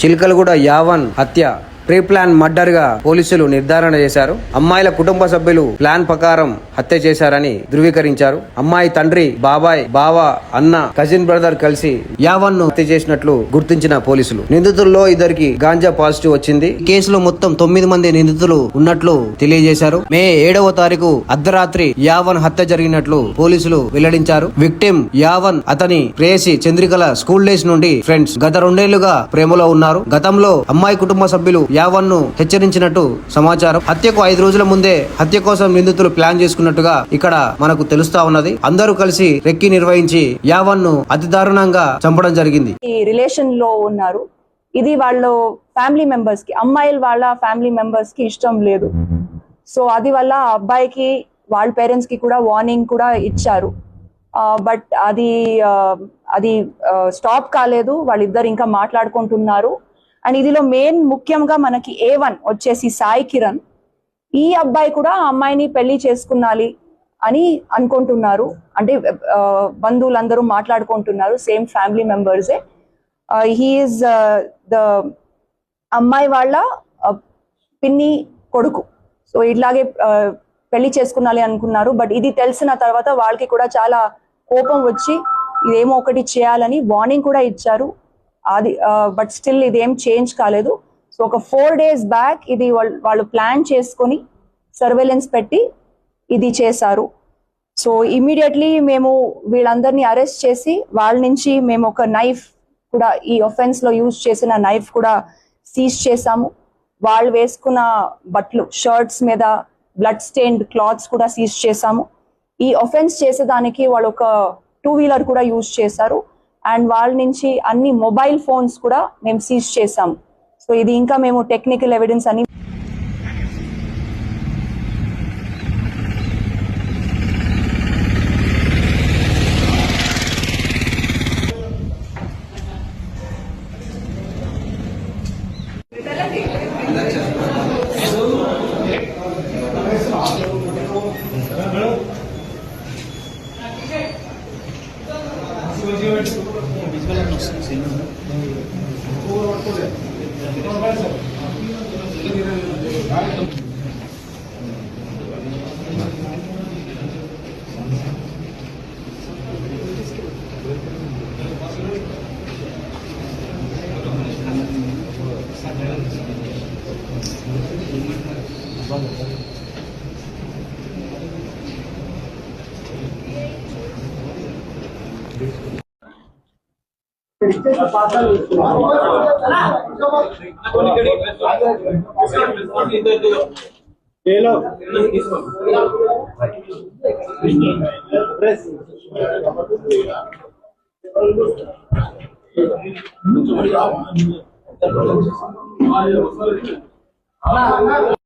చిలకలగూడ యావన్ హత్య pre plan murder గా పోలీసులు నిర్ధారణ చేశారు. అమ్మాయిల కుటుంబ సభ్యులు ప్లాన్ ప్రకారం హత్య చేశారని ధృవీకరించారు. అమ్మాయి తండ్రి, బాబాయ్, బావ, అన్న, కజిన్ బ్రదర్ కలిసి యావన్ ను హత్య చేసినట్లు గుర్తించిన పోలీసులు. నిందితుల్లో ఇద్దరికి గాంజా పాజిటివ్ వచ్చింది. కేసులో మొత్తం 9 మంది నిందితులు ఉన్నట్లు తెలియజేశారు. మే 7వ తారీఖు అర్ధరాత్రి యావన్ హత్య జరిగినట్లు పోలీసులు వెల్లడించారు. విక్టిమ్ యావన్ అతని ప్రేయసి చంద్రికల స్కూల్ డేస్ నుండి ఫ్రెండ్స్. గత 2 ఏళ్లుగా ప్రేమలో ఉన్నారు. గతంలో అమ్మాయి కుటుంబ సభ్యులు యావన్ ను హెచ్చరించినట్టు సమాచారం. హత్యకు 5 రోజుల ముందే హత్య కోసం నిందితులు ప్లాన్ చేసుకున్నట్టుగా ఇక్కడ మనకు తెలుస్తా ఉన్నది. అందరూ కలిసి రెక్కి నిర్వహించి యావన్ ను అతి దారుణంగా చంపడం జరిగింది. ఈ రిలేషన్ లో ఉన్నారు. ఇది వాళ్ళ ఫ్యామిలీ మెంబర్స్ కి, అమ్మాయిల వాళ్ళ ఫ్యామిలీ మెంబర్స్ కి ఇష్టం లేదు. సో అది వల్ల అబ్బాయికి వాళ్ళ పేరెంట్స్ కి కూడా వార్నింగ్ కూడా ఇచ్చారు. బట్ అది స్టాప్ కాలేదు. వాళ్ళిద్దరు ఇంకా మాట్లాడుకుంటున్నారు. అండ్ ఇదిలో మెయిన్ ముఖ్యంగా మనకి A1 వచ్చేసి సాయి కిరణ్. ఈ అబ్బాయి కూడా ఆ అమ్మాయిని పెళ్లి చేసుకున్నాలి అని అనుకుంటున్నారు. అంటే బంధువులందరూ మాట్లాడుకుంటున్నారు, సేమ్ ఫ్యామిలీ మెంబర్సే. హీఈస్ ద అమ్మాయి వాళ్ళ పిన్ని కొడుకు. సో ఇట్లాగే పెళ్లి చేసుకున్నాలి అనుకున్నారు. బట్ ఇది తెలిసిన తర్వాత వాళ్ళకి కూడా చాలా కోపం వచ్చి ఇదేమో ఒకటి చేయాలని వార్నింగ్ కూడా ఇచ్చారు. అది బట్ స్టిల్ ఇదేం చేంజ్ కాలేదు. సో ఒక 4 days బ్యాక్ ఇది వాళ్ళు ప్లాన్ చేసుకొని సర్వేలెన్స్ పెట్టి ఇది చేశారు. సో ఇమీడియట్లీ మేము వీళ్ళందరినీ అరెస్ట్ చేసి వాళ్ళ నుంచి మేము ఒక నైఫ్ కూడా, ఈ ఒఫెన్స్ లో యూజ్ చేసిన నైఫ్ కూడా సీజ్ చేసాము. వాళ్ళు వేసుకున్న బట్టలు, షర్ట్స్ మీద బ్లడ్ స్టెయిన్డ్ క్లాత్స్ కూడా సీజ్ చేసాము. ఈ ఒఫెన్స్ చేసేదానికి వాళ్ళు ఒక 2-wheeler కూడా యూజ్ చేశారు. అండ్ వాళ్ళ నుంచి అన్ని మొబైల్ ఫోన్స్ కూడా మేము సీజ్ చేసాము. సో ఇది ఇంకా మేము టెక్నికల్ ఎవిడెన్స్ అని